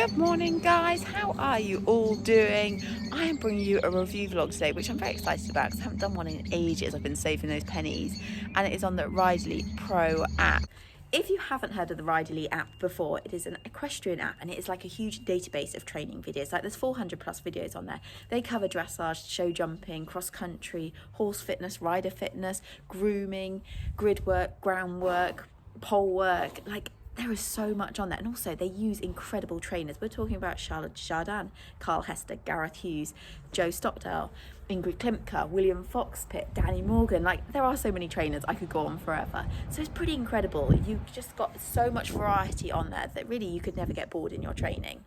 Good morning, guys. How are you all doing? I am bringing you a review vlog today, which I'm very excited about because I haven't done one in ages. I've been saving those pennies, and it is on the Ridely Pro app. If you haven't heard of the Ridely app before, it is an equestrian app, and it is like a huge database of training videos. Like, there's 400 plus videos on there. They cover dressage, show jumping, cross country, horse fitness, rider fitness, grooming, grid work, groundwork, pole work. Like, there is so much on there, and also they use incredible trainers. We're talking about Charlotte Chardin, Carl Hester, Gareth Hughes, Joe Stockdale, Ingrid Klimka, William Foxpitt, Danny Morgan. Like, there are so many trainers, I could go on forever. So it's pretty incredible. You've just got so much variety on there that really you could never get bored in your training.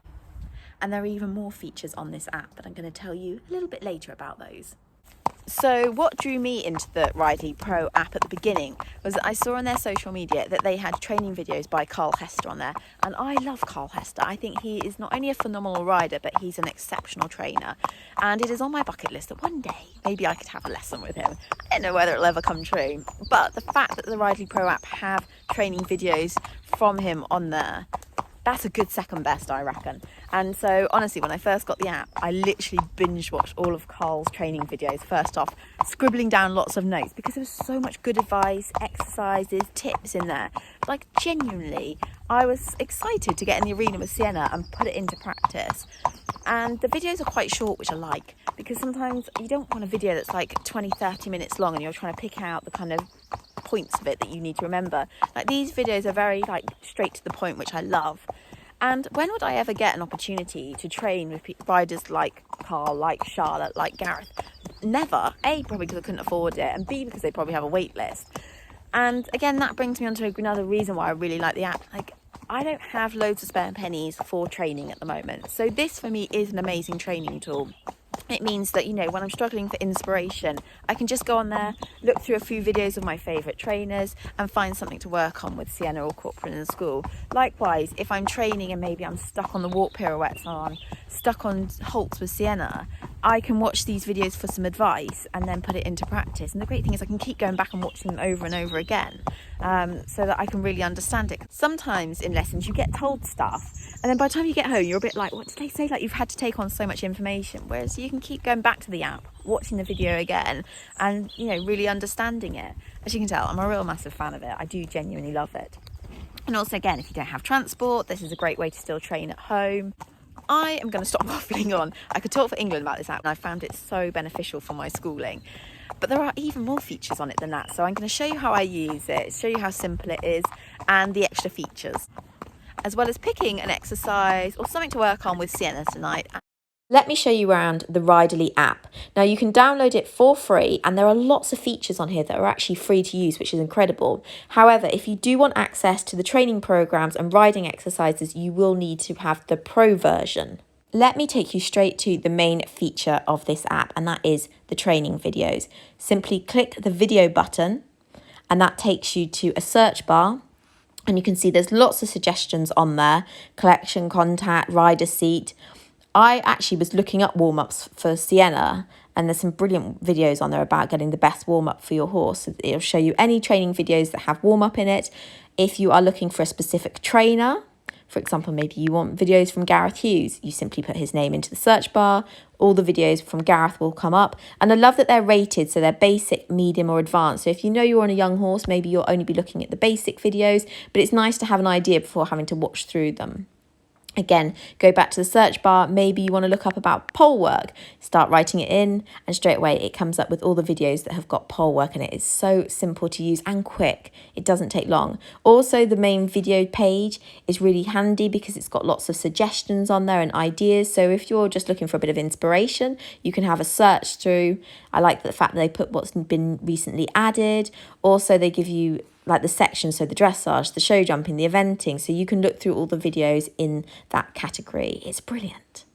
And there are even more features on this app, but I'm going to tell you a little bit later about those. So what drew me into the Ridely Pro app at the beginning was that I saw on their social media that they had training videos by Carl Hester on there. And I love Carl Hester. I think he is not only a phenomenal rider, but he's an exceptional trainer. And it is on my bucket list that one day, maybe I could have a lesson with him. I don't know whether it'll ever come true. But the fact that the Ridely Pro app have training videos from him on there, that's a good second best, I reckon. And so honestly, when I first got the app, I literally binge watched all of Carl's training videos first off, scribbling down lots of notes because there was so much good advice, exercises, tips in there. Like, genuinely, I was excited to get in the arena with Sienna and put it into practice. And the videos are quite short, which I like, because sometimes you don't want a video that's like 20-30 minutes long and you're trying to pick out the kind of points of it that you need to remember. Like, these videos are very like straight to the point, which I love. And when would I ever get an opportunity to train with riders like Carl, like Charlotte, like Gareth? Never. A, probably because I couldn't afford it, and B, because they probably have a wait list. And again, that brings me on to another reason why I really like the app. Like, I don't have loads of spare pennies for training at the moment, so this for me is an amazing training tool. It means that, you know, when I'm struggling for inspiration, I can just go on there, look through a few videos of my favourite trainers and find something to work on with Sienna or Corcoran in school. Likewise, if I'm training and maybe I'm stuck on the walk pirouettes or I'm stuck on halts with Sienna, I can watch these videos for some advice and then put it into practice. And the great thing is I can keep going back and watching them over and over again, so that I can really understand it. Sometimes in lessons you get told stuff, and then by the time you get home you're a bit like, what did they say? Like, you've had to take on so much information, whereas you can keep going back to the app, watching the video again, and, you know, really understanding it. As you can tell, I'm a real massive fan of it. I do genuinely love it. And also, again, if you don't have transport, this is a great way to still train at home. I am going to stop waffling on. I could talk for England about this app, and I found it so beneficial for my schooling. But there are even more features on it than that. So I'm going to show you how I use it, show you how simple it is, and the extra features, as well as picking an exercise or something to work on with Sienna tonight. Let me show you around the Ridely app. Now, you can download it for free, and there are lots of features on here that are actually free to use, which is incredible. However, if you do want access to the training programs and riding exercises, you will need to have the pro version. Let me take you straight to the main feature of this app, and that is the training videos. Simply click the video button, and that takes you to a search bar. And you can see there's lots of suggestions on there: collection, contact, rider seat. I actually was looking up warm-ups for Sienna, and there's some brilliant videos on there about getting the best warm-up for your horse. It'll show you any training videos that have warm-up in it. If you are looking for a specific trainer, for example, maybe you want videos from Gareth Hughes, you simply put his name into the search bar. All the videos from Gareth will come up. And I love that they're rated, so they're basic, medium or advanced. So if you know you're on a young horse, maybe you'll only be looking at the basic videos, but it's nice to have an idea before having to watch through them. Again, go back to the search bar. Maybe you want to look up about pole work. Start writing it in, and straight away it comes up with all the videos that have got pole work in it. It's so simple to use and quick. It doesn't take long. Also, the main video page is really handy because it's got lots of suggestions on there and ideas. So if you're just looking for a bit of inspiration, you can have a search through. I like the fact that they put what's been recently added. Also, they give you like the sections, so the dressage, the show jumping, the eventing, so you can look through all the videos in that category. It's brilliant.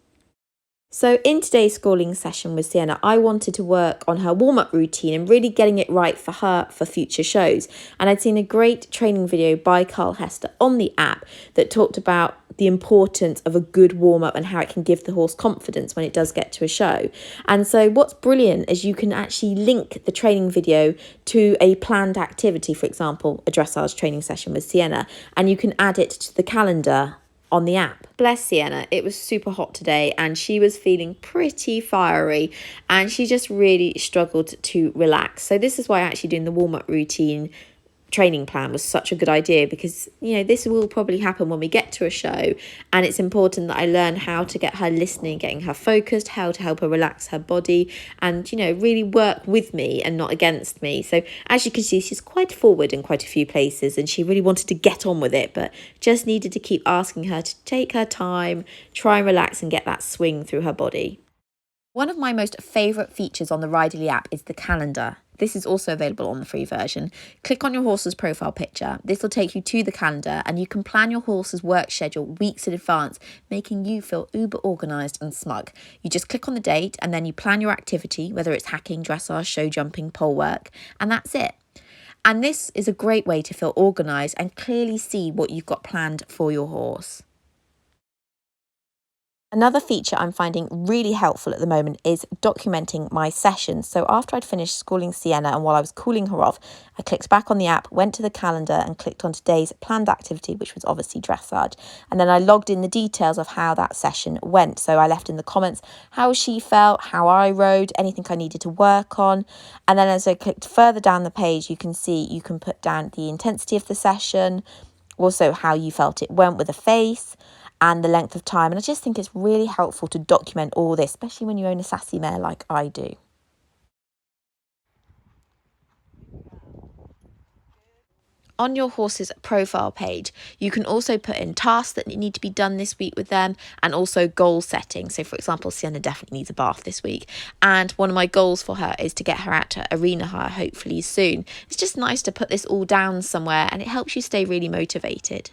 So in today's schooling session with Sienna, I wanted to work on her warm-up routine and really getting it right for her for future shows. And I'd seen a great training video by Carl Hester on the app that talked about the importance of a good warm-up and how it can give the horse confidence when it does get to a show. And so what's brilliant is you can actually link the training video to a planned activity, for example, a dressage training session with Sienna, and you can add it to the calendar on the app. Bless Sienna, it was super hot today and she was feeling pretty fiery and she just really struggled to relax. So this is why actually doing the warm-up routine training plan was such a good idea, because this will probably happen when we get to a show, and it's important that I learn how to get her listening, getting her focused, how to help her relax her body, and really work with me and not against me. So as you can see, she's quite forward in quite a few places and she really wanted to get on with it, but just needed to keep asking her to take her time, try and relax and get that swing through her body. One of my most favourite features on the Ridely app is the calendar. This is also available on the free version. Click on your horse's profile picture. This will take you to the calendar and you can plan your horse's work schedule weeks in advance, making you feel uber organised and smug. You just click on the date and then you plan your activity, whether it's hacking, dressage, show jumping, pole work, and that's it. And this is a great way to feel organised and clearly see what you've got planned for your horse. Another feature I'm finding really helpful at the moment is documenting my sessions. So after I'd finished schooling Sienna and while I was cooling her off, I clicked back on the app, went to the calendar and clicked on today's planned activity, which was obviously dressage. And then I logged in the details of how that session went. So I left in the comments how she felt, how I rode, anything I needed to work on. And then as I clicked further down the page, you can see you can put down the intensity of the session, also how you felt it went with a face, and the length of time. And I just think it's really helpful to document all this, especially when you own a sassy mare like I do. On your horse's profile page, you can also put in tasks that need to be done this week with them and also goal setting. So for example, Sienna definitely needs a bath this week. And one of my goals for her is to get her out to arena hire hopefully soon. It's just nice to put this all down somewhere and it helps you stay really motivated.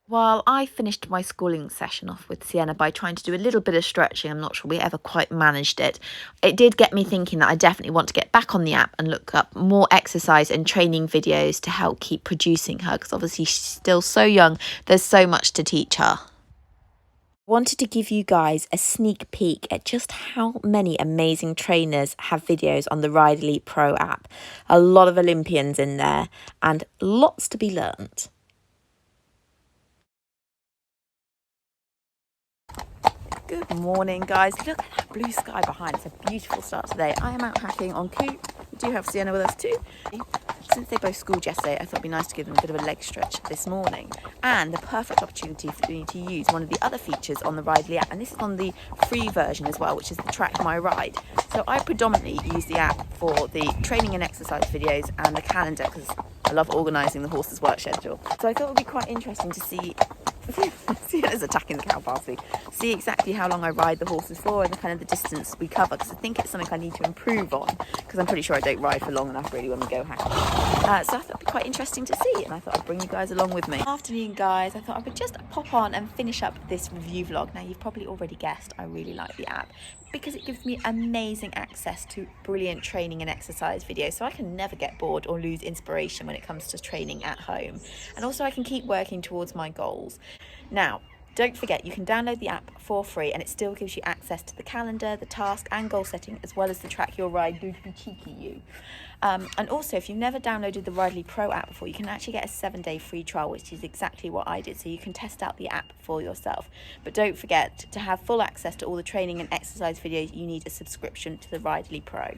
Well, I finished my schooling session off with Sienna by trying to do a little bit of stretching. I'm not sure we ever quite managed it. It did get me thinking that I definitely want to get back on the app and look up more exercise and training videos to help keep producing her, because obviously she's still so young. There's so much to teach her. Wanted to give you guys a sneak peek at just how many amazing trainers have videos on the Ridely Pro app. A lot of Olympians in there and lots to be learnt. Good morning, guys. Look at that blue sky behind. It's a beautiful start today. I am out hacking on Coop. We do have Sienna with us too. Since they both schooled yesterday, I thought it'd be nice to give them a bit of a leg stretch this morning. And the perfect opportunity for me to use one of the other features on the Ridely app. And this is on the free version as well, which is the Track My Ride. So I predominantly use the app for the training and exercise videos and the calendar, because I love organising the horse's work schedule. So I thought it would be quite interesting to see Sienna's attacking the cow past me. See exactly how long I ride the horses for and the kind of the distance we cover, because I think it's something I need to improve on, because I'm pretty sure I don't ride for long enough really when we go hacking. So I thought it'd be quite interesting to see, and I thought I'd bring you guys along with me. Afternoon, guys. I thought I would just pop on and finish up this review vlog. Now you've probably already guessed I really like the app because it gives me amazing access to brilliant training and exercise videos, so I can never get bored or lose inspiration when it comes to training at home, and also I can keep working towards my goals. Now, don't forget, you can download the app for free and it still gives you access to the calendar, the task and goal setting, as well as the Track Your Ride, do be cheeky you. And also, if you've never downloaded the Ridely Pro app before, you can actually get a 7-day free trial, which is exactly what I did, so you can test out the app for yourself. But don't forget, to have full access to all the training and exercise videos, you need a subscription to the Ridely Pro.